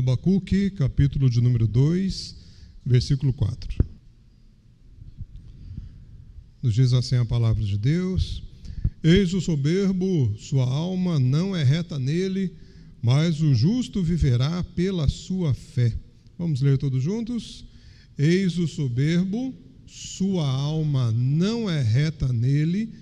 Abacuque, capítulo de número 2, versículo 4. Nos diz assim a palavra de Deus: Eis o soberbo, sua alma não é reta nele, mas o justo viverá pela sua fé. Vamos ler todos juntos? Eis o soberbo, sua alma não é reta nele,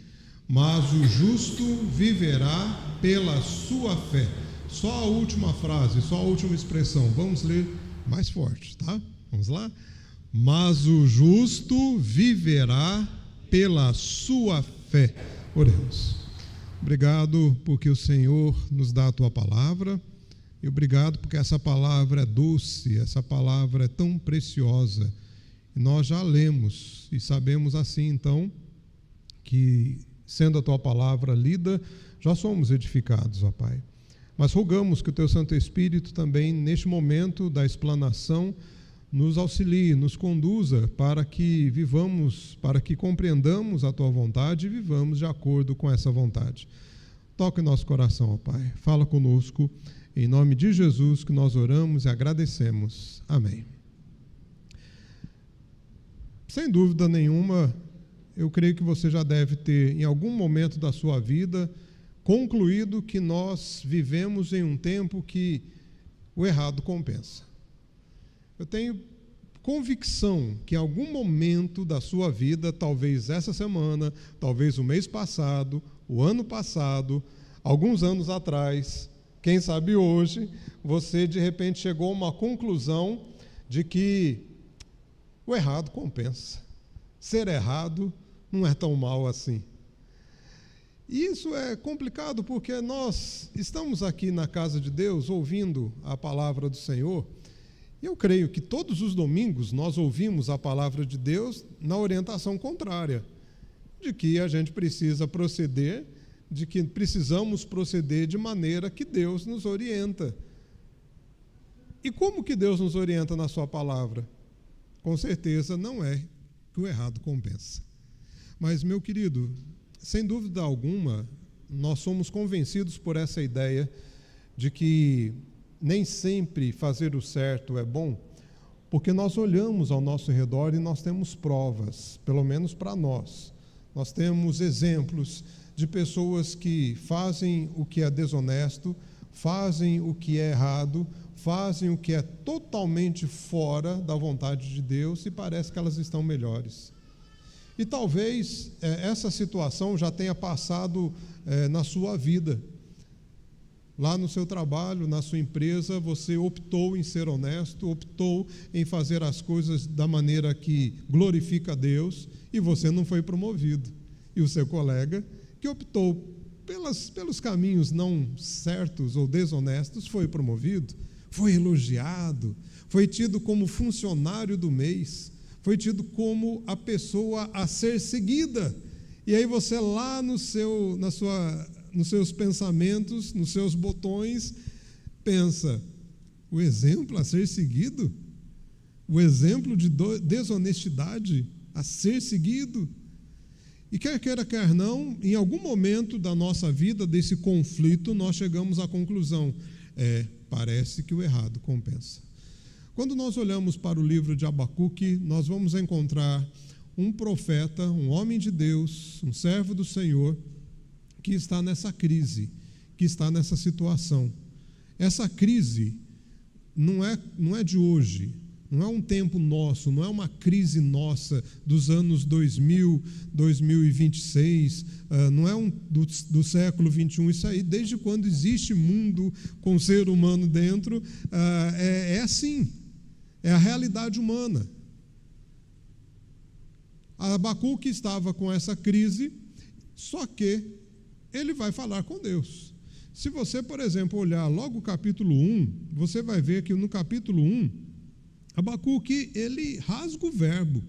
mas o justo viverá pela sua fé. Só a última frase, só a última expressão. Vamos ler mais forte, tá? Vamos lá? Mas o justo viverá pela sua fé. Oremos. Obrigado porque o Senhor nos dá a tua palavra, e obrigado porque essa palavra é doce, essa palavra é tão preciosa. E nós já lemos e sabemos assim, então, que sendo a tua palavra lida, já somos edificados, ó Pai. Mas rogamos que o teu Santo Espírito também, neste momento da explanação, nos auxilie, nos conduza para que vivamos, para que compreendamos a tua vontade e vivamos de acordo com essa vontade. Toque em nosso coração, ó Pai. Fala conosco, em nome de Jesus que nós oramos e agradecemos. Amém. Sem dúvida nenhuma, eu creio que você já deve ter, em algum momento da sua vida, concluído que nós vivemos em um tempo que o errado compensa. Eu tenho convicção que em algum momento da sua vida, talvez essa semana, talvez o mês passado, o ano passado, alguns anos atrás, quem sabe hoje, você de repente chegou a uma conclusão de que o errado compensa. Ser errado não é tão mal assim. E isso é complicado porque nós estamos aqui na casa de Deus ouvindo a palavra do Senhor, e eu creio que todos os domingos nós ouvimos a palavra de Deus na orientação contrária, de que a gente precisa proceder, de que precisamos proceder de maneira que Deus nos orienta. E como que Deus nos orienta na sua palavra? Com certeza não é que o errado compensa. Mas, meu querido, sem dúvida alguma, nós somos convencidos por essa ideia de que nem sempre fazer o certo é bom, porque nós olhamos ao nosso redor e nós temos provas, pelo menos para nós. Nós temos exemplos de pessoas que fazem o que é desonesto, fazem o que é errado, fazem o que é totalmente fora da vontade de Deus e parece que elas estão melhores. E talvez essa situação já tenha passado na sua vida. Lá no seu trabalho, na sua empresa, você optou em ser honesto, optou em fazer as coisas da maneira que glorifica a Deus e você não foi promovido. E o seu colega, que optou pelos caminhos não certos ou desonestos, foi promovido, foi elogiado, foi tido como funcionário do mês, foi tido como a pessoa a ser seguida. E aí você lá nos seus pensamentos, nos seus botões, pensa, o exemplo a ser seguido? O exemplo de desonestidade a ser seguido? E quer queira, quer não, em algum momento da nossa vida, desse conflito, nós chegamos à conclusão, parece que o errado compensa. Quando nós olhamos para o livro de Abacuque, nós vamos encontrar um profeta, um homem de Deus, um servo do Senhor, que está nessa crise, que está nessa situação. Essa crise não é de hoje, não é um tempo nosso, não é uma crise nossa dos anos 2000, 2026, não é do século 21, isso aí, desde quando existe mundo com ser humano dentro, é assim. É a realidade humana. Abacuque estava com essa crise, só que ele vai falar com Deus. Se você, por exemplo, olhar logo o capítulo 1, você vai ver que no capítulo 1, Abacuque, ele rasga o verbo.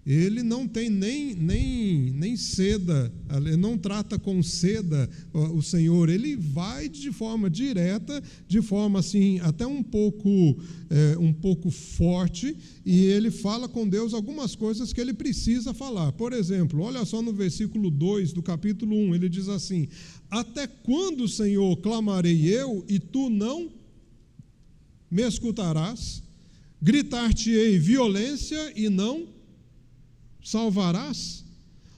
Ele não tem nem seda, ele não trata com seda o Senhor, ele vai de forma direta, de forma assim, até um pouco forte, e ele fala com Deus algumas coisas que ele precisa falar. Por exemplo, olha só no versículo 2 do capítulo 1, ele diz assim: até quando, Senhor, clamarei eu e tu não me escutarás, gritar-te-ei violência e não salvarás?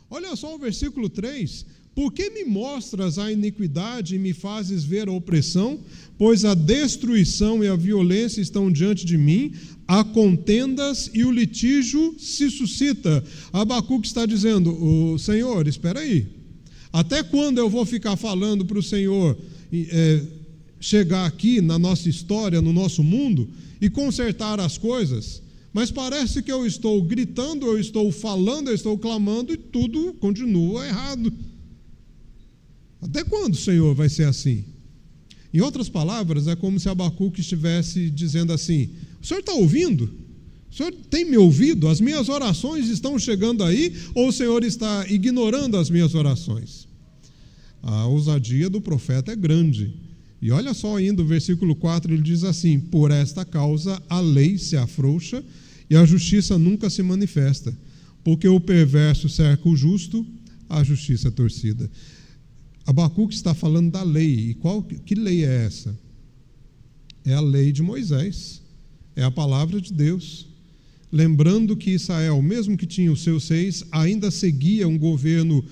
Olha só o versículo 3, por que me mostras a iniquidade e me fazes ver a opressão? Pois a destruição e a violência estão diante de mim, há contendas e o litígio se suscita. Abacuque está dizendo, o Senhor, espera aí, até quando eu vou ficar falando para o Senhor chegar aqui na nossa história, no nosso mundo, e consertar as coisas? Mas parece que eu estou gritando, eu estou falando, eu estou clamando e tudo continua errado. Até quando, Senhor, vai ser assim? Em outras palavras, é como se Abacuque estivesse dizendo assim, o Senhor está ouvindo? O Senhor tem me ouvido? As minhas orações estão chegando aí? Ou o Senhor está ignorando as minhas orações? A ousadia do profeta é grande. E olha só ainda o versículo 4, ele diz assim, por esta causa a lei se afrouxa e a justiça nunca se manifesta, porque o perverso cerca o justo, a justiça é torcida. Abacuque está falando da lei. E que lei é essa? É a lei de Moisés, é a palavra de Deus. Lembrando que Israel, mesmo que tinha os seus reis, ainda seguia um governo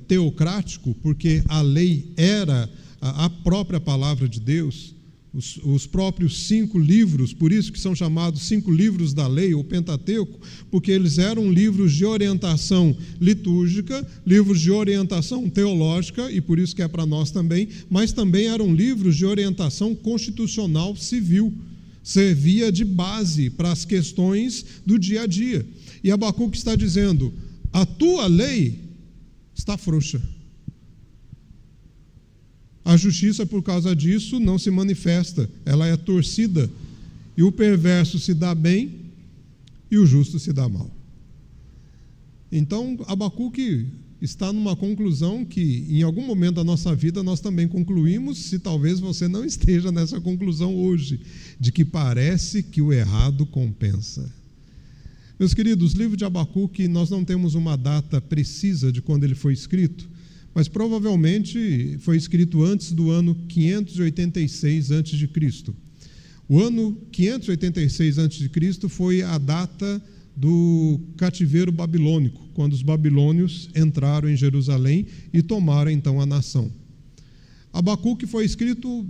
teocrático, porque a lei era a própria palavra de Deus, os próprios 5 livros, por isso que são chamados 5 livros da lei, ou Pentateuco, porque eles eram livros de orientação litúrgica, livros de orientação teológica, e por isso que é para nós também, mas também eram livros de orientação constitucional civil, servia de base para as questões do dia a dia. E Abacuque está dizendo, a tua lei está frouxa. A justiça, por causa disso, não se manifesta, ela é torcida, e o perverso se dá bem e o justo se dá mal. Então, Abacuque está numa conclusão que, em algum momento da nossa vida, nós também concluímos, se talvez você não esteja nessa conclusão hoje, de que parece que o errado compensa. Meus queridos, o livro de Abacuque, nós não temos uma data precisa de quando ele foi escrito, mas provavelmente foi escrito antes do ano 586 a.C. O ano 586 a.C. foi a data do cativeiro babilônico, quando os babilônios entraram em Jerusalém e tomaram então a nação. Abacuque foi escrito,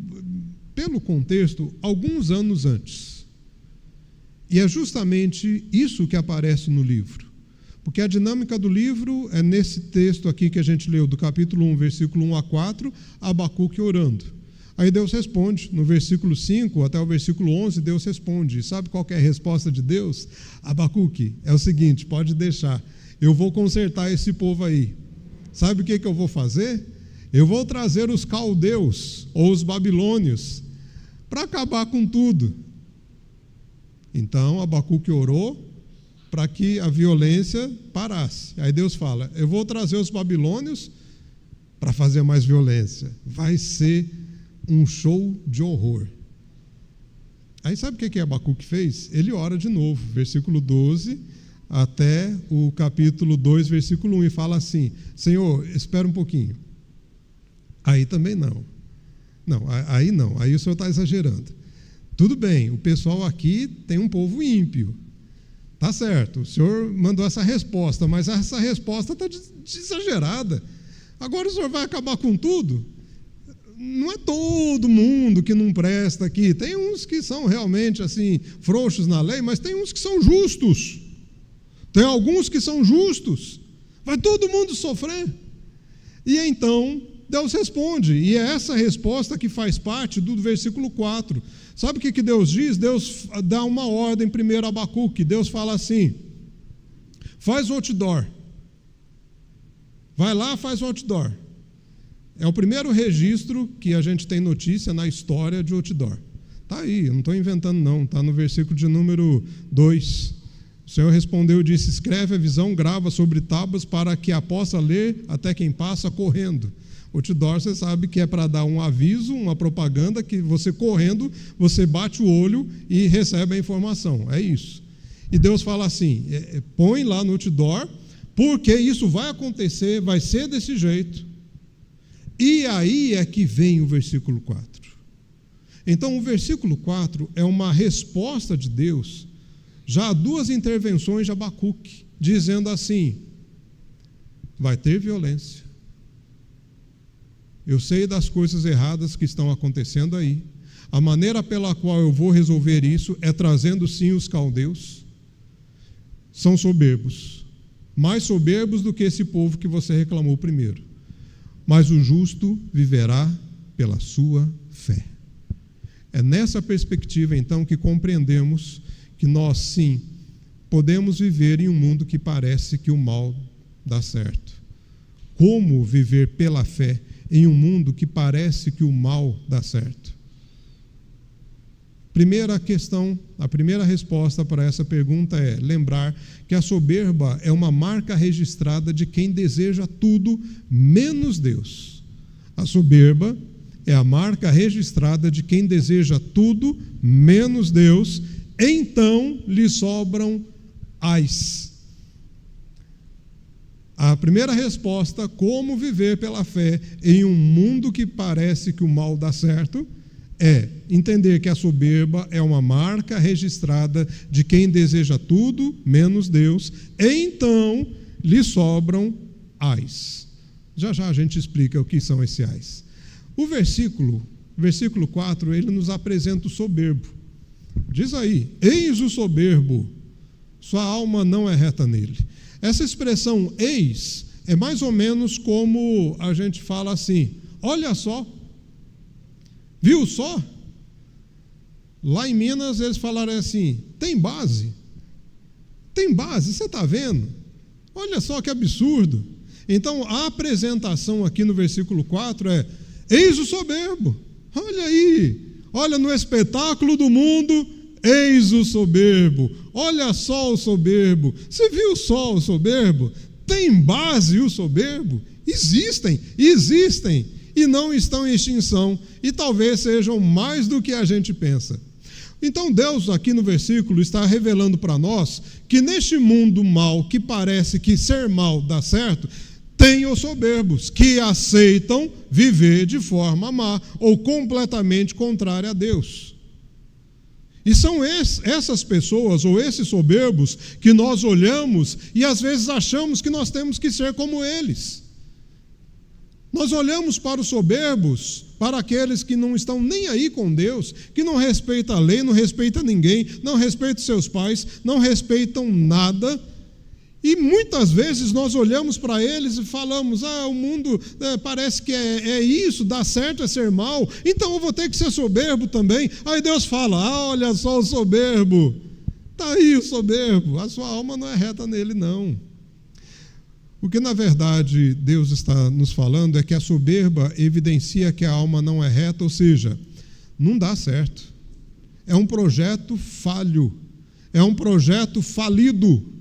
pelo contexto, alguns anos antes. E é justamente isso que aparece no livro. Porque a dinâmica do livro é nesse texto aqui que a gente leu, do capítulo 1, versículo 1 a 4, Abacuque orando. Aí Deus responde, no versículo 5 até o versículo 11, Deus responde. E sabe qual que é a resposta de Deus? Abacuque, é o seguinte, pode deixar, eu vou consertar esse povo aí. Sabe o que eu vou fazer? Eu vou trazer os caldeus, ou os babilônios, para acabar com tudo. Então, Abacuque orou para que a violência parasse. Aí Deus fala, eu vou trazer os babilônios para fazer mais violência. Vai ser um show de horror. Aí sabe o que Abacuque fez? Ele ora de novo, versículo 12 até o capítulo 2, versículo 1, e fala assim, Senhor, espera um pouquinho. Aí também não. Não, aí o Senhor está exagerando. Tudo bem, o pessoal aqui tem um povo ímpio. Tá certo, o Senhor mandou essa resposta, mas essa resposta está exagerada. Agora o Senhor vai acabar com tudo? Não é todo mundo que não presta aqui. Tem uns que são realmente assim frouxos na lei, mas tem uns que são justos. Tem alguns que são justos. Vai todo mundo sofrer. E então Deus responde, e é essa resposta que faz parte do versículo 4. Sabe o que Deus diz? Deus dá uma ordem primeiro a Abacuque. Deus fala assim, faz o outdoor. Vai lá, faz o outdoor. É o primeiro registro que a gente tem notícia na história de outdoor. Está aí, eu não estou inventando não, está no versículo de número 2. O Senhor respondeu e disse, escreve a visão, grava sobre tábuas para que a possa ler até quem passa correndo. Outdoor, você sabe que é para dar um aviso, uma propaganda, que você correndo, você bate o olho e recebe a informação. É isso. E Deus fala assim, põe lá no outdoor, porque isso vai acontecer, vai ser desse jeito. E aí é que vem o versículo 4. Então, o versículo 4 é uma resposta de Deus já a duas intervenções de Abacuque, dizendo assim: vai ter violência. Eu sei das coisas erradas que estão acontecendo aí. A maneira pela qual eu vou resolver isso é trazendo sim os caldeus. São soberbos, mais soberbos do que esse povo que você reclamou primeiro. Mas o justo viverá pela sua fé. É nessa perspectiva, então, que compreendemos que nós, sim, podemos viver em um mundo que parece que o mal dá certo. Como viver pela fé em um mundo que parece que o mal dá certo? Primeira questão, a primeira resposta para essa pergunta é lembrar que a soberba é uma marca registrada de quem deseja tudo menos Deus. A soberba é a marca registrada de quem deseja tudo menos Deus, então lhe sobram ais. A primeira resposta, como viver pela fé em um mundo que parece que o mal dá certo, é entender que a soberba é uma marca registrada de quem deseja tudo menos Deus, então lhe sobram ais. Já já a gente explica o que são esses ais. O versículo 4, ele nos apresenta o soberbo. Diz aí: eis o soberbo, sua alma não é reta nele. Essa expressão eis é mais ou menos como a gente fala assim: olha só, viu só? Lá em Minas eles falaram assim: tem base? Tem base, você está vendo? Olha só que absurdo. Então a apresentação aqui no versículo 4 é: eis o soberbo, olha aí, olha no espetáculo do mundo, eis o soberbo, olha só o soberbo, você viu só o soberbo? Tem base o soberbo? Existem, e não estão em extinção, e talvez sejam mais do que a gente pensa. Então Deus aqui no versículo está revelando para nós que neste mundo mal, que parece que ser mal dá certo, tem os soberbos que aceitam viver de forma má ou completamente contrária a Deus. E são essas pessoas ou esses soberbos que nós olhamos e às vezes achamos que nós temos que ser como eles. Nós olhamos para os soberbos, para aqueles que não estão nem aí com Deus, que não respeitam a lei, não respeitam ninguém, não respeitam seus pais, não respeitam nada. E muitas vezes nós olhamos para eles e falamos: o mundo parece que é isso, dá certo é ser mal, então eu vou ter que ser soberbo também. Aí Deus fala: olha só o soberbo, está aí o soberbo, a sua alma não é reta nele não. O que na verdade Deus está nos falando é que a soberba evidencia que a alma não é reta, ou seja, não dá certo. É um projeto falho, é um projeto falido.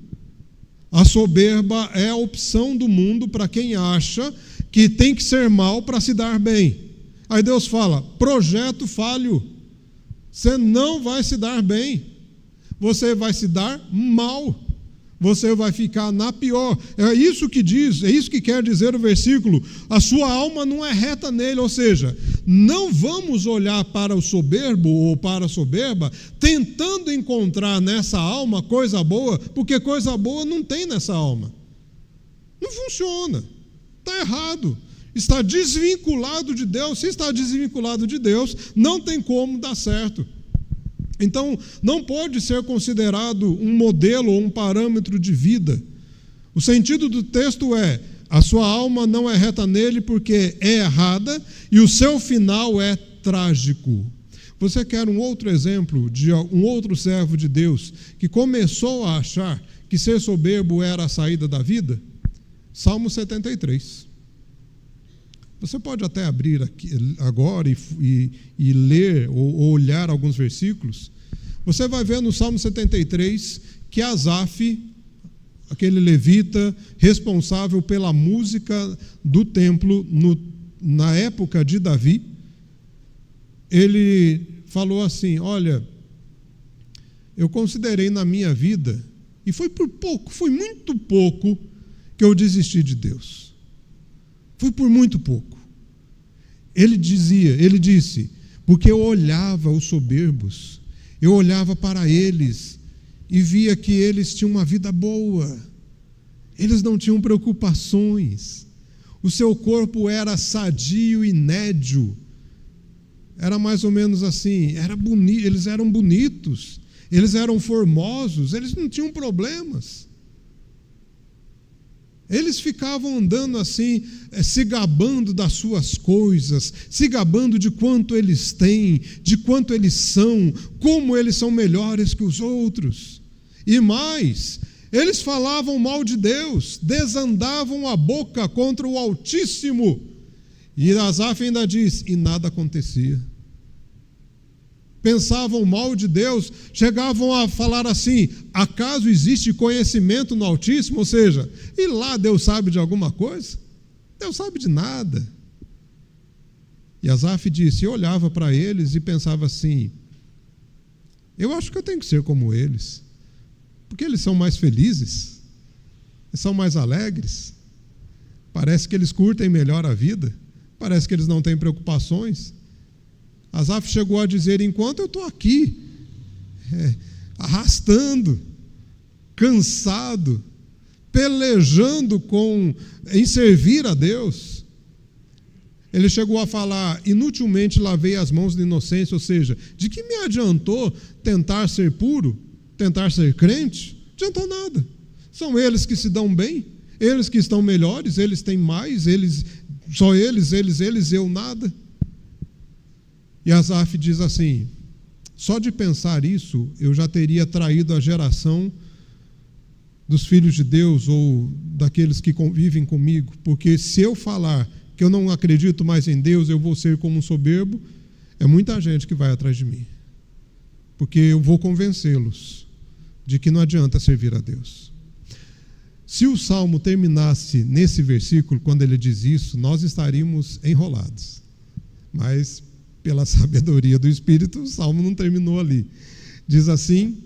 A soberba é a opção do mundo para quem acha que tem que ser mal para se dar bem. Aí Deus fala: projeto falho, você não vai se dar bem, você vai se dar mal, você vai ficar na pior. É isso que diz, é isso que quer dizer o versículo: a sua alma não é reta nele, ou seja, não vamos olhar para o soberbo ou para a soberba tentando encontrar nessa alma coisa boa, porque coisa boa não tem nessa alma. Não funciona, está errado, está desvinculado de Deus. Se está desvinculado de Deus, não tem como dar certo. Então, não pode ser considerado um modelo ou um parâmetro de vida. O sentido do texto é: a sua alma não é reta nele porque é errada e o seu final é trágico. Você quer um outro exemplo de um outro servo de Deus que começou a achar que ser soberbo era a saída da vida? Salmo 73. Você pode até abrir aqui, agora e ler ou olhar alguns versículos. Você vai ver no Salmo 73 que Asaf, aquele levita responsável pela música do templo na época de Davi, ele falou assim: olha, eu considerei na minha vida, e foi por pouco, foi muito pouco que eu desisti de Deus. Foi por muito pouco. Ele disse: porque eu olhava os soberbos, eu olhava para eles e via que eles tinham uma vida boa, eles não tinham preocupações, o seu corpo era sadio e nédio, era mais ou menos assim, eles eram bonitos, eles eram formosos, eles não tinham problemas. Eles ficavam andando assim, se gabando das suas coisas, se gabando de quanto eles têm, de quanto eles são, como eles são melhores que os outros. E mais, eles falavam mal de Deus, desandavam a boca contra o Altíssimo. E Asaf ainda diz, e nada acontecia. Pensavam mal de Deus, chegavam a falar assim, acaso existe conhecimento no Altíssimo? Ou seja, e lá Deus sabe de alguma coisa? Deus sabe de nada. E Asaf disse, eu olhava para eles e pensava assim, eu acho que eu tenho que ser como eles, porque eles são mais felizes, eles são mais alegres, parece que eles curtem melhor a vida, parece que eles não têm preocupações. Asaf chegou a dizer, enquanto eu estou aqui, arrastando, cansado, pelejando em servir a Deus, ele chegou a falar, inutilmente lavei as mãos de inocência, ou seja, de que me adiantou tentar ser puro, tentar ser crente? Não adiantou nada. São eles que se dão bem, eles que estão melhores, eles têm mais, só eles, eu nada. E Asaf diz assim, só de pensar isso, eu já teria traído a geração dos filhos de Deus ou daqueles que convivem comigo, porque se eu falar que eu não acredito mais em Deus, eu vou ser como um soberbo, é muita gente que vai atrás de mim, porque eu vou convencê-los de que não adianta servir a Deus. Se o Salmo terminasse nesse versículo, quando ele diz isso, nós estaríamos enrolados, mas pela sabedoria do Espírito, o Salmo não terminou ali. Diz assim,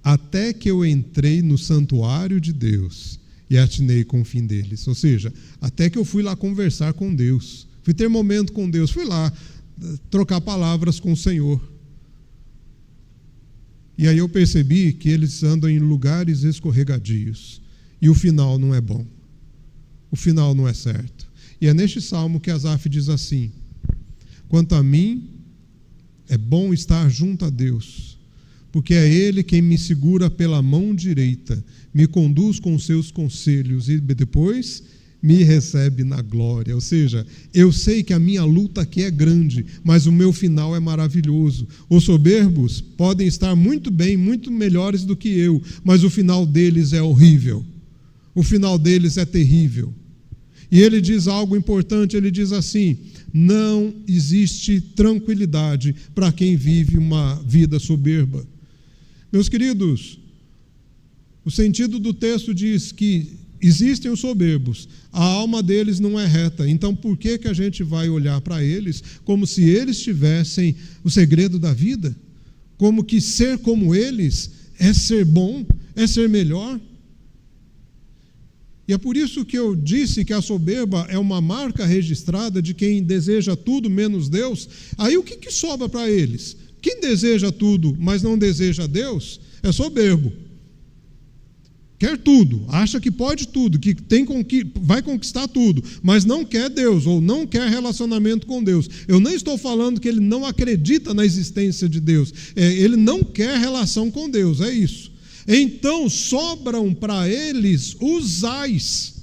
até que eu entrei no santuário de Deus e atinei com o fim deles. Ou seja, até que eu fui lá conversar com Deus, fui ter momento com Deus, fui lá trocar palavras com o Senhor. E aí eu percebi que eles andam em lugares escorregadios e o final não é bom, o final não é certo. E é neste salmo que Asaf diz assim, quanto a mim, é bom estar junto a Deus, porque é Ele quem me segura pela mão direita, me conduz com os seus conselhos e depois me recebe na glória. Ou seja, eu sei que a minha luta aqui é grande, mas o meu final é maravilhoso. Os soberbos podem estar muito bem, muito melhores do que eu, mas o final deles é horrível. O final deles é terrível. E ele diz algo importante, ele diz assim, não existe tranquilidade para quem vive uma vida soberba. Meus queridos, o sentido do texto diz que existem os soberbos, a alma deles não é reta, então por que a gente vai olhar para eles como se eles tivessem o segredo da vida? Como que ser como eles é ser bom, é ser melhor? E é por isso que eu disse que a soberba é uma marca registrada de quem deseja tudo menos Deus. Aí o que sobra para eles? Quem deseja tudo, mas não deseja Deus, é soberbo. Quer tudo, acha que pode tudo, que vai conquistar tudo, mas não quer Deus, ou não quer relacionamento com Deus. Eu nem estou falando que ele não acredita na existência de Deus, ele não quer relação com Deus, é isso. Então sobram para eles os ais.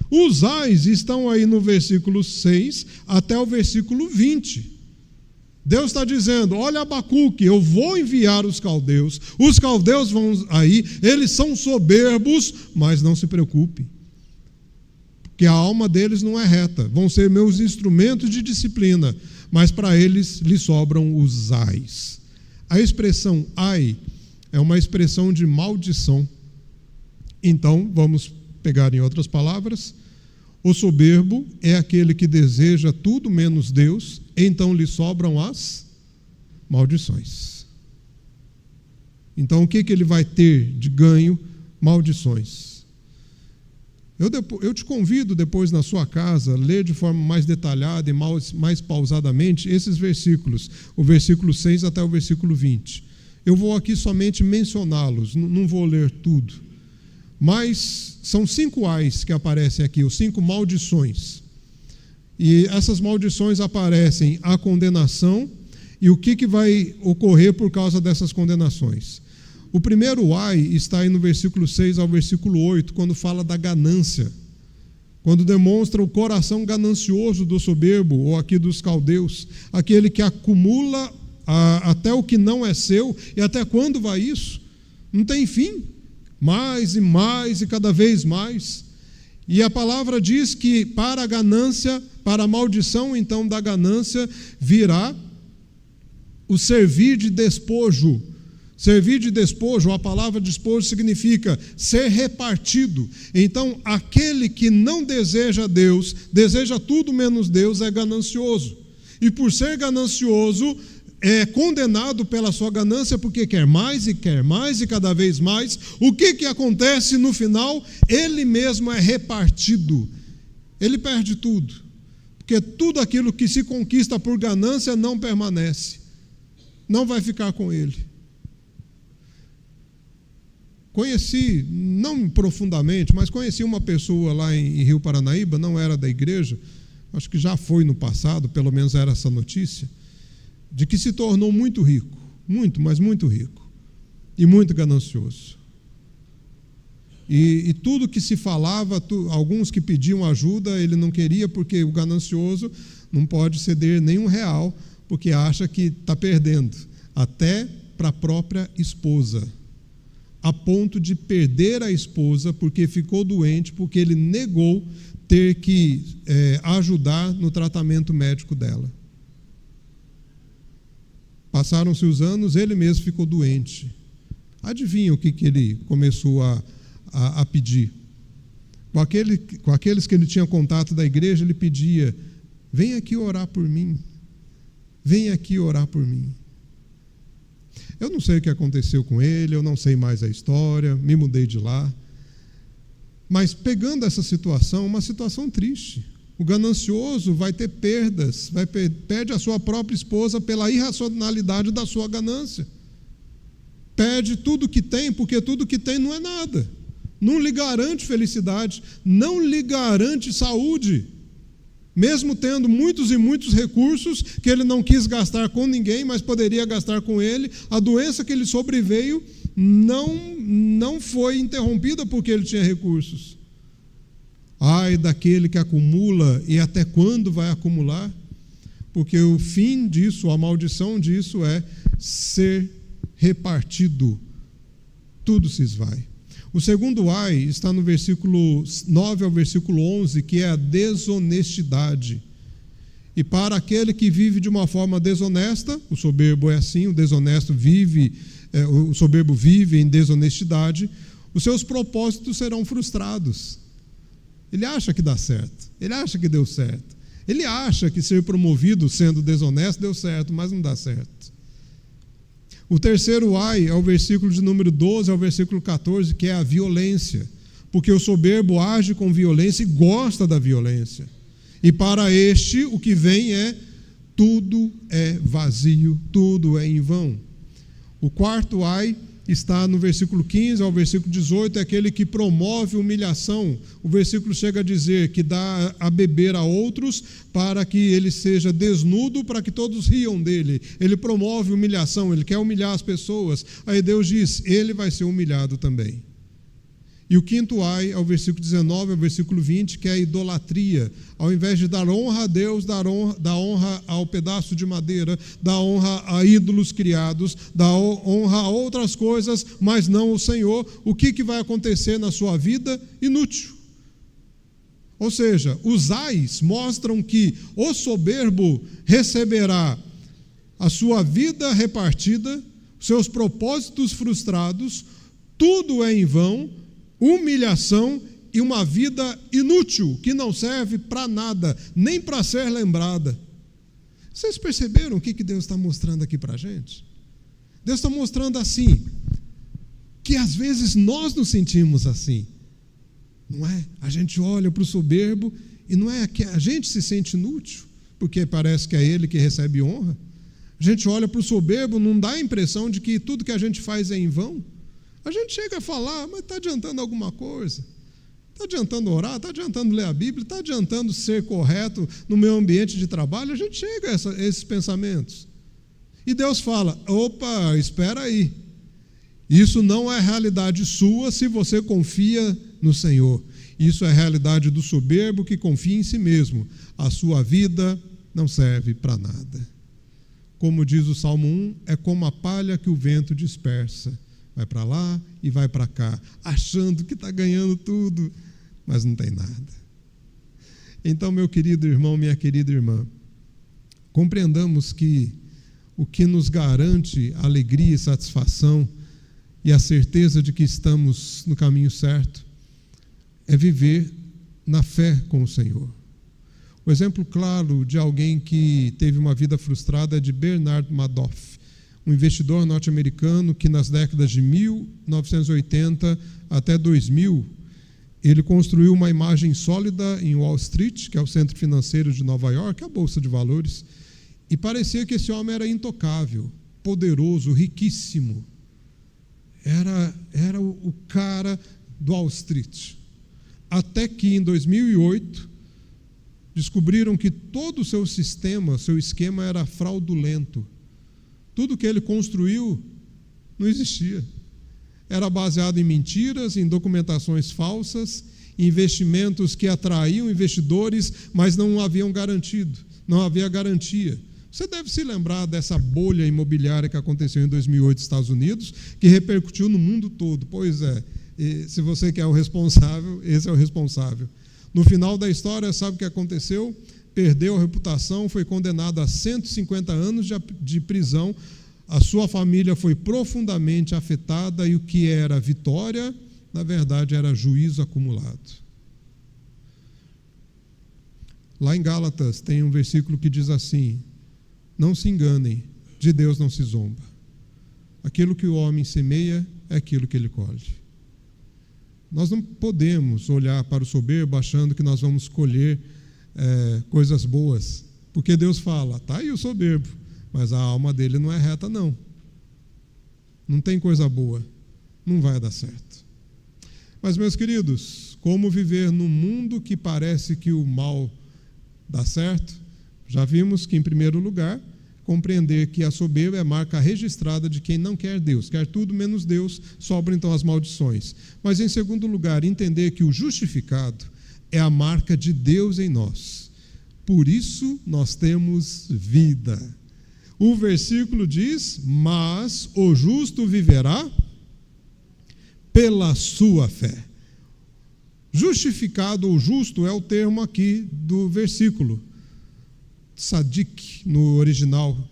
Os ais estão aí no versículo 6 até o versículo 20. Deus está dizendo, olha Abacuque, eu vou enviar os caldeus vão aí, eles são soberbos, mas não se preocupe, porque a alma deles não é reta, vão ser meus instrumentos de disciplina, mas para eles lhes sobram os ais. A expressão ai é uma expressão de maldição. Então, vamos pegar em outras palavras, o soberbo é aquele que deseja tudo menos Deus, então lhe sobram as maldições. Então, o que ele vai ter de ganho? Maldições. Eu te convido depois na sua casa a ler de forma mais detalhada e mais pausadamente esses versículos, o versículo 6 até o versículo 20. Eu vou aqui somente mencioná-los, não vou ler tudo. Mas são 5 ais que aparecem aqui, os 5 maldições. E essas maldições aparecem a condenação e o que vai ocorrer por causa dessas condenações. O primeiro ai está aí no versículo 6 ao versículo 8, quando fala da ganância, quando demonstra o coração ganancioso do soberbo, ou aqui dos caldeus, aquele que acumula até o que não é seu. E até quando vai isso? Não tem fim, mais e cada vez mais. E a palavra diz que para a ganância, para a maldição então da ganância, virá o servir de despojo. Servir de despojo, a palavra despojo significa ser repartido. Então, aquele que não deseja Deus, deseja tudo menos Deus, é ganancioso. E por ser ganancioso, é condenado pela sua ganância, porque quer mais e cada vez mais. O que acontece no final? Ele mesmo é repartido. Ele perde tudo. Porque tudo aquilo que se conquista por ganância não permanece. Não vai ficar com ele. Conheci, não profundamente, mas conheci uma pessoa lá em Rio Paranaíba, não era da igreja, acho que já foi no passado, pelo menos era essa notícia, de que se tornou muito rico, mas muito rico, e muito ganancioso. E tudo que se falava, alguns que pediam ajuda, ele não queria, porque o ganancioso não pode ceder nenhum real, porque acha que está perdendo, até para a própria esposa. A ponto de perder a esposa porque ficou doente, porque ele negou ter que ajudar no tratamento médico dela. Passaram-se os anos, ele mesmo ficou doente. Adivinha o que ele começou a pedir? Com aqueles que ele tinha contato da igreja, ele pedia: vem aqui orar por mim, vem aqui orar por mim. Eu não sei o que aconteceu com ele, eu não sei mais a história, me mudei de lá. Mas pegando essa situação, uma situação triste. O ganancioso vai ter perdas, perde a sua própria esposa pela irracionalidade da sua ganância. Perde tudo que tem, porque tudo que tem não é nada. Não lhe garante felicidade, não lhe garante saúde. Mesmo tendo muitos e muitos recursos que ele não quis gastar com ninguém, mas poderia gastar com ele, a doença que ele sobreveio não foi interrompida porque ele tinha recursos. Ai daquele que acumula, e até quando vai acumular? Porque o fim disso, a maldição disso é ser repartido. Tudo se esvai. O segundo ai está no versículo 9 ao versículo 11, que é a desonestidade. E para aquele que vive de uma forma desonesta, o soberbo é assim, o soberbo vive em desonestidade, os seus propósitos serão frustrados. Ele acha que dá certo, ele acha que deu certo, ele acha que ser promovido sendo desonesto deu certo, mas não dá certo. O terceiro ai é o versículo de número 12 ao versículo 14, que é a violência, porque o soberbo age com violência e gosta da violência. E para este, o que vem é: tudo é vazio, tudo é em vão. O quarto ai está no versículo 15 ao versículo 18, é aquele que promove humilhação. O versículo chega a dizer que dá a beber a outros para que ele seja desnudo, para que todos riam dele. Ele promove humilhação, ele quer humilhar as pessoas. Aí Deus diz: ele vai ser humilhado também. E o quinto ai é o versículo 19 ao versículo 20, que é a idolatria. Ao invés de dar honra a Deus, dá honra ao pedaço de madeira, dá honra a ídolos criados, dá honra a outras coisas, mas não o Senhor. O que vai acontecer na sua vida? Inútil. Ou seja, os ais mostram que o soberbo receberá a sua vida repartida, seus propósitos frustrados, tudo é em vão, humilhação e uma vida inútil, que não serve para nada, nem para ser lembrada. Vocês perceberam o que Deus está mostrando aqui para a gente? Deus está mostrando assim, que às vezes nós nos sentimos assim. Não é? A gente olha para o soberbo e não é que a gente se sente inútil, porque parece que é ele que recebe honra. A gente olha para o soberbo, não dá a impressão de que tudo que a gente faz é em vão. A gente chega a falar, mas está adiantando alguma coisa? Está adiantando orar? Está adiantando ler a Bíblia? Está adiantando ser correto no meu ambiente de trabalho? A gente chega a esses pensamentos. E Deus fala, opa, espera aí. Isso não é realidade sua se você confia no Senhor. Isso é a realidade do soberbo que confia em si mesmo. A sua vida não serve para nada. Como diz o Salmo 1, é como a palha que o vento dispersa. Vai para lá e vai para cá, achando que está ganhando tudo, mas não tem nada. Então, meu querido irmão, minha querida irmã, compreendamos que o que nos garante alegria e satisfação e a certeza de que estamos no caminho certo é viver na fé com o Senhor. O exemplo claro de alguém que teve uma vida frustrada é de Bernard Madoff, um investidor norte-americano que nas décadas de 1980 até 2000, ele construiu uma imagem sólida em Wall Street, que é o centro financeiro de Nova York, a Bolsa de Valores, e parecia que esse homem era intocável, poderoso, riquíssimo. Era o cara do Wall Street. Até que em 2008, descobriram que todo o seu sistema, seu esquema era fraudulento. Tudo que ele construiu não existia. Era baseado em mentiras, em documentações falsas, em investimentos que atraíam investidores, mas não havia garantia. Você deve se lembrar dessa bolha imobiliária que aconteceu em 2008 nos Estados Unidos, que repercutiu no mundo todo. Pois é, se você quer o responsável, esse é o responsável. No final da história, sabe o que aconteceu? Perdeu a reputação, foi condenado a 150 anos de prisão, a sua família foi profundamente afetada e o que era vitória, na verdade, era juízo acumulado. Lá em Gálatas tem um versículo que diz assim, não se enganem, de Deus não se zomba. Aquilo que o homem semeia é aquilo que ele colhe. Nós não podemos olhar para o soberbo achando que nós vamos colher coisas boas, porque Deus fala, tá aí o soberbo, mas a alma dele não é reta não. Não tem coisa boa, não vai dar certo. Mas, meus queridos, como viver num mundo que parece que o mal dá certo? Já vimos que, em primeiro lugar, compreender que a soberba é a marca registrada de quem não quer Deus, quer tudo menos Deus, sobram então as maldições. Mas, em segundo lugar, entender que o justificado é a marca de Deus em nós. Por isso nós temos vida. O versículo diz, mas o justo viverá pela sua fé. Justificado ou justo é o termo aqui do versículo. Sadik, no original.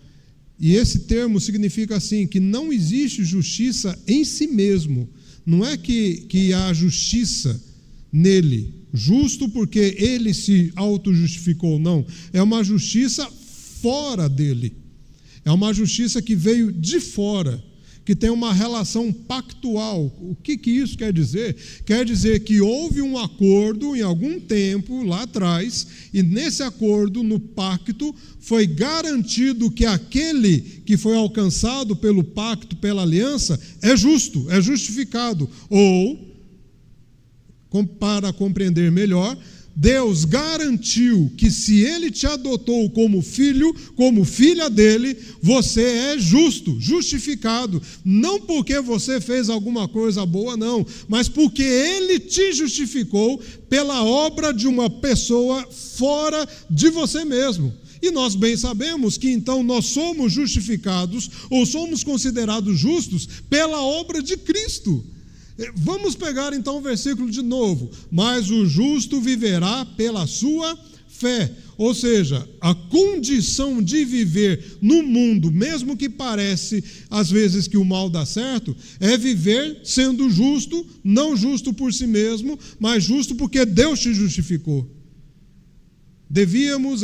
E esse termo significa assim, que não existe justiça em si mesmo. Não é que há justiça nele, justo porque ele se auto-justificou, não. É uma justiça fora dele. É uma justiça que veio de fora, que tem uma relação pactual. O que isso quer dizer? Quer dizer que houve um acordo em algum tempo lá atrás, e nesse acordo, no pacto, foi garantido que aquele que foi alcançado pelo pacto, pela aliança, é justo, é justificado. Ou, para compreender melhor, Deus garantiu que se Ele te adotou como filho, como filha dele, você é justo, justificado. Não porque você fez alguma coisa boa, não, mas porque Ele te justificou pela obra de uma pessoa fora de você mesmo. E nós bem sabemos que então nós somos justificados, ou somos considerados justos, pela obra de Cristo. Vamos pegar então o versículo de novo. Mas o justo viverá pela sua fé. Ou seja, a condição de viver no mundo, mesmo que parece às vezes que o mal dá certo, é viver sendo justo, não justo por si mesmo, mas justo porque Deus te justificou.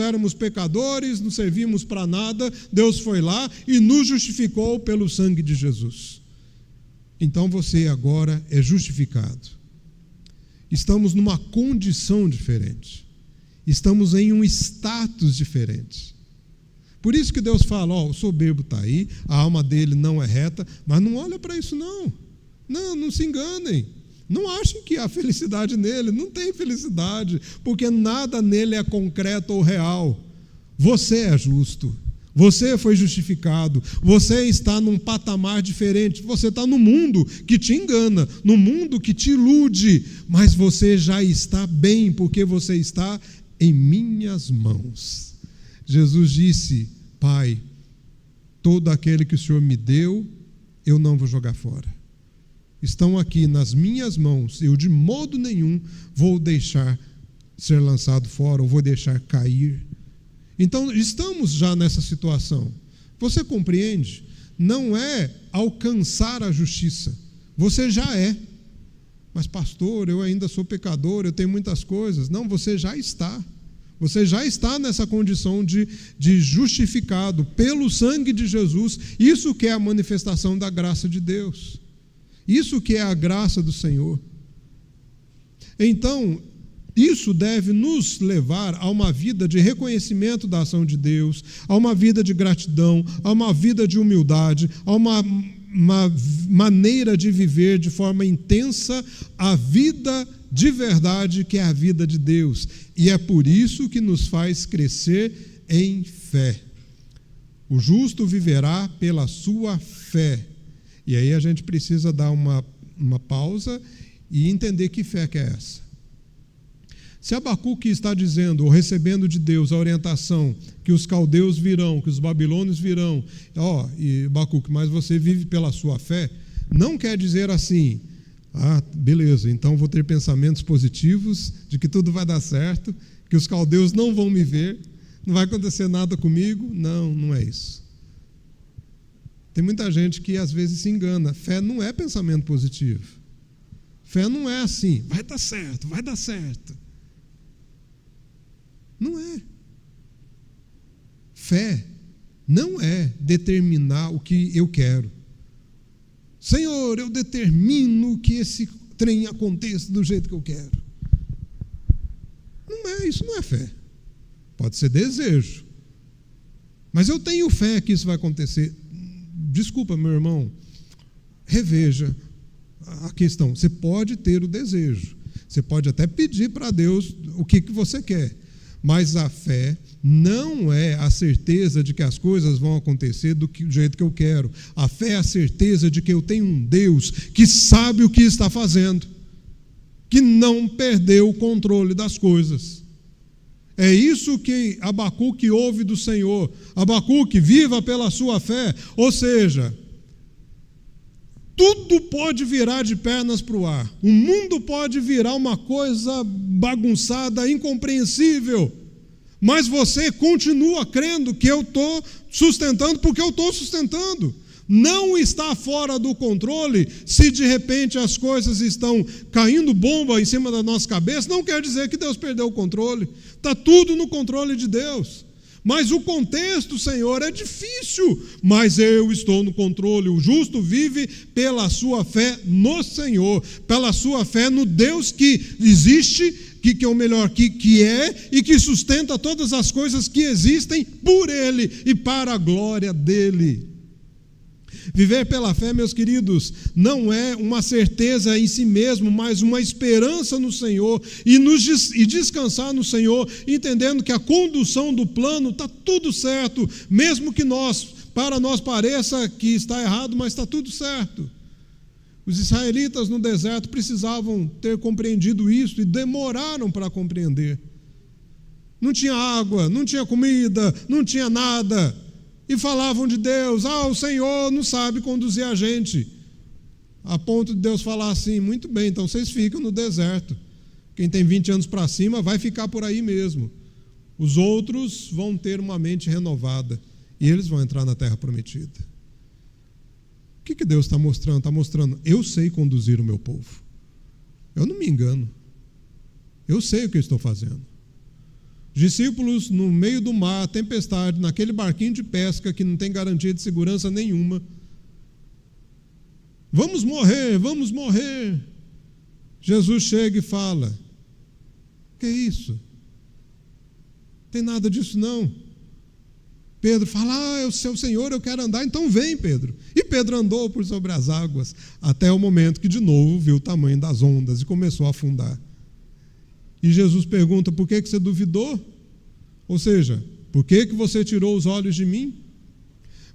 Éramos pecadores, não servíamos para nada, Deus foi lá e nos justificou pelo sangue de Jesus. Então você agora é justificado. estamos numa condição diferente. Estamos em um status diferente. Por isso que Deus fala, o soberbo está aí, a alma dele não é reta, mas não olha para isso não. Não se enganem. Não achem que há felicidade nele, não tem felicidade, porque nada nele é concreto ou real. Você é justo, você foi justificado, você está num patamar diferente, você está no mundo que te engana, no mundo que te ilude, mas você já está bem, porque você está em minhas mãos. Jesus disse, Pai, todo aquele que o Senhor me deu, eu não vou jogar fora. Estão aqui nas minhas mãos, eu de modo nenhum vou deixar ser lançado fora, ou vou deixar cair. Então, estamos já nessa situação. Você compreende? Não é alcançar a justiça, você já é. Mas pastor, eu ainda sou pecador, eu tenho muitas coisas. Não, você já está. Você já está nessa condição de justificado pelo sangue de Jesus. Isso que é a manifestação da graça de Deus. Isso que é a graça do Senhor. Então, isso deve nos levar a uma vida de reconhecimento da ação de Deus, a uma vida de gratidão, a uma vida de humildade, a uma maneira de viver de forma intensa a vida de verdade, que é a vida de Deus. E é por isso que nos faz crescer em fé. O justo viverá pela sua fé. E aí a gente precisa dar uma pausa e entender que fé que é essa. Se Abacuque está dizendo, ou recebendo de Deus a orientação que os caldeus virão, que os babilônios virão, e Abacuque, mas você vive pela sua fé, não quer dizer assim, beleza, então vou ter pensamentos positivos de que tudo vai dar certo, que os caldeus não vão me ver, não vai acontecer nada comigo. Não, não é isso. Tem muita gente que às vezes se engana. Fé não é pensamento positivo. Fé não é assim, vai dar certo, vai dar certo. Não é. Fé não é determinar o que eu quero. Senhor, eu determino que esse trem aconteça do jeito que eu quero. Não é, isso não é fé. Pode ser desejo. Mas eu tenho fé que isso vai acontecer. Desculpa, meu irmão, reveja a questão. Você pode ter o desejo, você pode até pedir para Deus o que você quer, mas a fé não é a certeza de que as coisas vão acontecer do jeito que eu quero. A fé é a certeza de que eu tenho um Deus que sabe o que está fazendo, que não perdeu o controle das coisas. É isso que Abacuque ouve do Senhor. Abacuque, viva pela sua fé. Ou seja, tudo pode virar de pernas para o ar. O mundo pode virar uma coisa bagunçada, incompreensível. Mas você continua crendo que eu estou sustentando porque eu estou sustentando. Não está fora do controle. Se de repente as coisas estão caindo bomba em cima da nossa cabeça, não quer dizer que Deus perdeu o controle. Está tudo no controle de Deus. Mas o contexto, Senhor, é difícil. Mas eu estou no controle. O justo vive pela sua fé no Senhor, pela sua fé no Deus que existe, que é o melhor, que é e que sustenta todas as coisas que existem por Ele e para a glória dEle. Viver pela fé, meus queridos, não é uma certeza em si mesmo, mas uma esperança no Senhor e descansar no Senhor, entendendo que a condução do plano está tudo certo, mesmo que para nós pareça que está errado, mas está tudo certo. Os israelitas no deserto precisavam ter compreendido isso e demoraram para compreender. Não tinha água, não tinha comida, não tinha nada. E falavam de Deus, o Senhor não sabe conduzir a gente. A ponto de Deus falar assim, muito bem, então vocês ficam no deserto. Quem tem 20 anos para cima vai ficar por aí mesmo. Os outros vão ter uma mente renovada e eles vão entrar na terra prometida. O que Deus está mostrando? Está mostrando, eu sei conduzir o meu povo. Eu não me engano. Eu sei o que eu estou fazendo. Discípulos no meio do mar, tempestade, naquele barquinho de pesca que não tem garantia de segurança nenhuma. Vamos morrer, vamos morrer. Jesus chega e fala: que isso? Não tem nada disso não. Pedro fala: é o seu Senhor, eu quero andar, então vem, Pedro. E Pedro andou por sobre as águas, até o momento que de novo viu o tamanho das ondas e começou a afundar. E Jesus pergunta: por que você duvidou? Ou seja, por que você tirou os olhos de mim?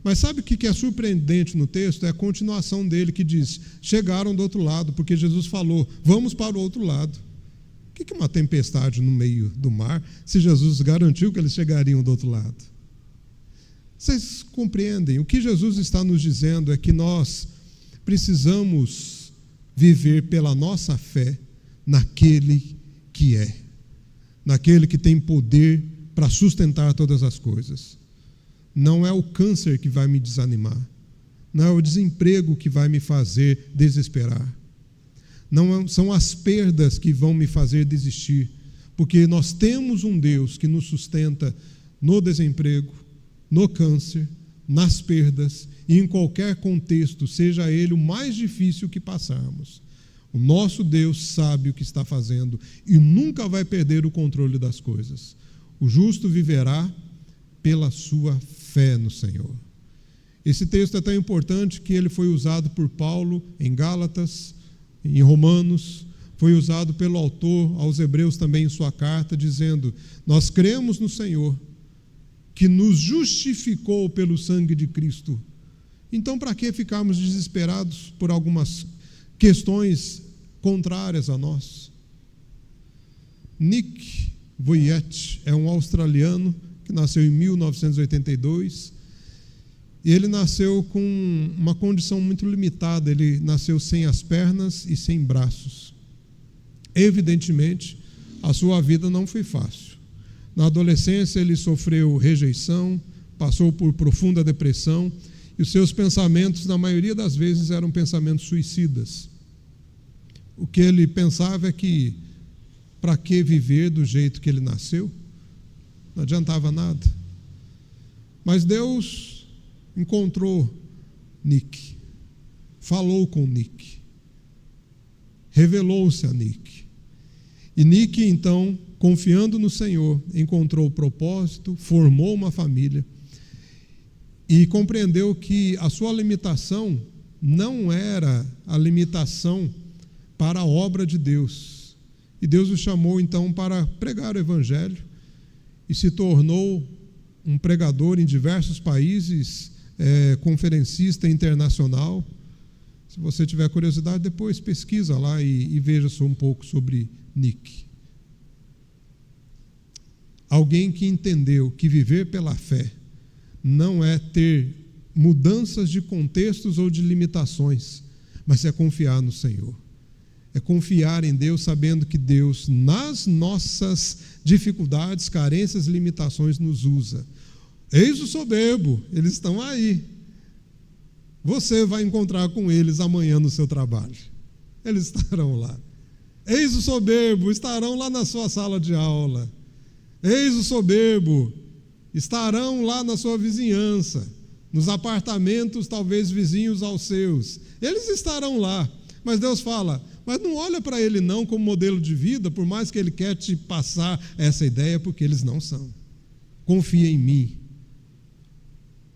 Mas sabe o que é surpreendente no texto? É a continuação dele, que diz: chegaram do outro lado, porque Jesus falou: vamos para o outro lado. O que é uma tempestade no meio do mar, se Jesus garantiu que eles chegariam do outro lado? Vocês compreendem? O que Jesus está nos dizendo é que nós precisamos viver pela nossa fé naquele que é, naquele que tem poder para sustentar todas as coisas. Não é o câncer que vai me desanimar, não é o desemprego que vai me fazer desesperar, não são as perdas que vão me fazer desistir, porque nós temos um Deus que nos sustenta no desemprego, no câncer, nas perdas e em qualquer contexto, seja ele o mais difícil que passarmos. O nosso Deus sabe o que está fazendo e nunca vai perder o controle das coisas. O justo viverá pela sua fé no Senhor. Esse texto é tão importante que ele foi usado por Paulo em Gálatas, em Romanos, foi usado pelo autor aos Hebreus também em sua carta, dizendo: nós cremos no Senhor, que nos justificou pelo sangue de Cristo. Então, para que ficarmos desesperados por algumas questões contrárias a nós? Nick Vujicic é um australiano que nasceu em 1982, e ele nasceu com uma condição muito limitada. Ele nasceu sem as pernas e sem braços. Evidentemente, a sua vida não foi fácil. Na adolescência, ele sofreu rejeição, passou por profunda depressão, e os seus pensamentos, na maioria das vezes, eram pensamentos suicidas. O que ele pensava é que, para que viver do jeito que ele nasceu? Não adiantava nada. Mas Deus encontrou Nick, falou com Nick, revelou-se a Nick. E Nick, então, confiando no Senhor, encontrou o propósito, formou uma família e compreendeu que a sua limitação não era a limitação para a obra de Deus. E Deus o chamou, então, para pregar o Evangelho e se tornou um pregador em diversos países, conferencista internacional. Se você tiver curiosidade, depois pesquisa lá e veja só um pouco sobre Nick. Alguém que entendeu que viver pela fé não é ter mudanças de contextos ou de limitações, mas é confiar no Senhor. É confiar em Deus, sabendo que Deus, nas nossas dificuldades, carências e limitações, nos usa. Eis o soberbo, eles estão aí. Você vai encontrar com eles amanhã no seu trabalho. Eles estarão lá. Eis o soberbo, estarão lá na sua sala de aula. Eis o soberbo, estarão lá na sua vizinhança, nos apartamentos talvez vizinhos aos seus. Eles estarão lá. Mas Deus fala: mas não olha para ele não como modelo de vida, por mais que ele quer te passar essa ideia, porque eles não são. Confia em mim.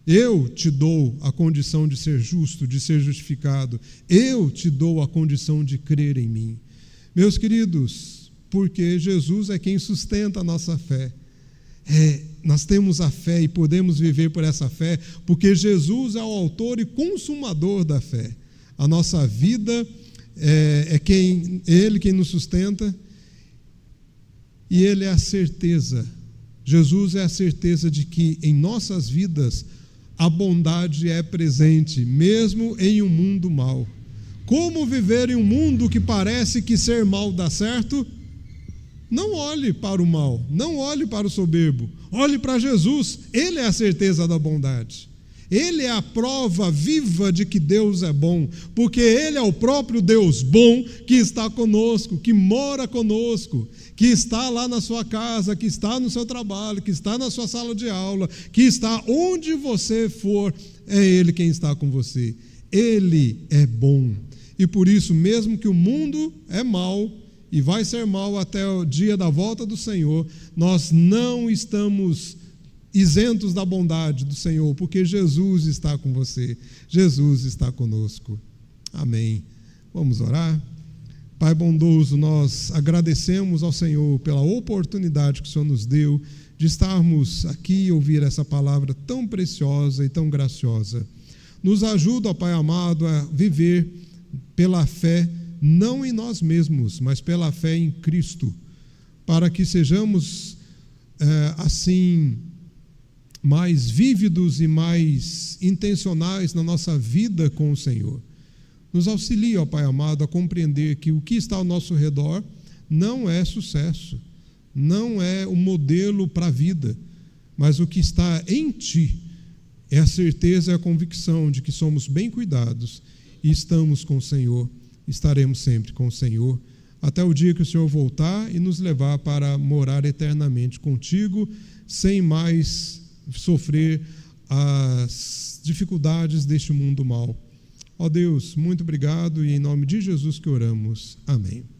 Eu te dou a condição de ser justo, de ser justificado. Eu te dou a condição de crer em mim. Meus queridos, porque Jesus é quem sustenta a nossa fé. Nós temos a fé e podemos viver por essa fé, porque Jesus é o autor e consumador da fé. A nossa vida Ele quem nos sustenta, e Ele é a certeza. Jesus é a certeza de que em nossas vidas a bondade é presente, mesmo em um mundo mau. Como viver em um mundo que parece que ser mal dá certo? Não olhe para o mal, não olhe para o soberbo, olhe para Jesus. Ele é a certeza da bondade. Ele é a prova viva de que Deus é bom, porque Ele é o próprio Deus bom que está conosco, que mora conosco, que está lá na sua casa, que está no seu trabalho, que está na sua sala de aula, que está onde você for, é Ele quem está com você. Ele é bom. E por isso, mesmo que o mundo é mau e vai ser mau até o dia da volta do Senhor, nós não estamos isentos da bondade do Senhor, porque Jesus está com você, Jesus está conosco. Amém. Vamos orar? Pai bondoso, nós agradecemos ao Senhor pela oportunidade que o Senhor nos deu de estarmos aqui e ouvir essa palavra tão preciosa e tão graciosa. Nos ajuda, ó Pai amado, a viver pela fé, não em nós mesmos, mas pela fé em Cristo, para que sejamos assim mais vívidos e mais intencionais na nossa vida com o Senhor. Nos auxilia, ó Pai amado, a compreender que o que está ao nosso redor não é sucesso, não é o modelo para a vida, mas o que está em Ti é a certeza e a convicção de que somos bem cuidados e estamos com o Senhor, estaremos sempre com o Senhor, até o dia que o Senhor voltar e nos levar para morar eternamente contigo, sem mais sofrer as dificuldades deste mundo mau. Ó Deus, muito obrigado e em nome de Jesus que oramos. Amém.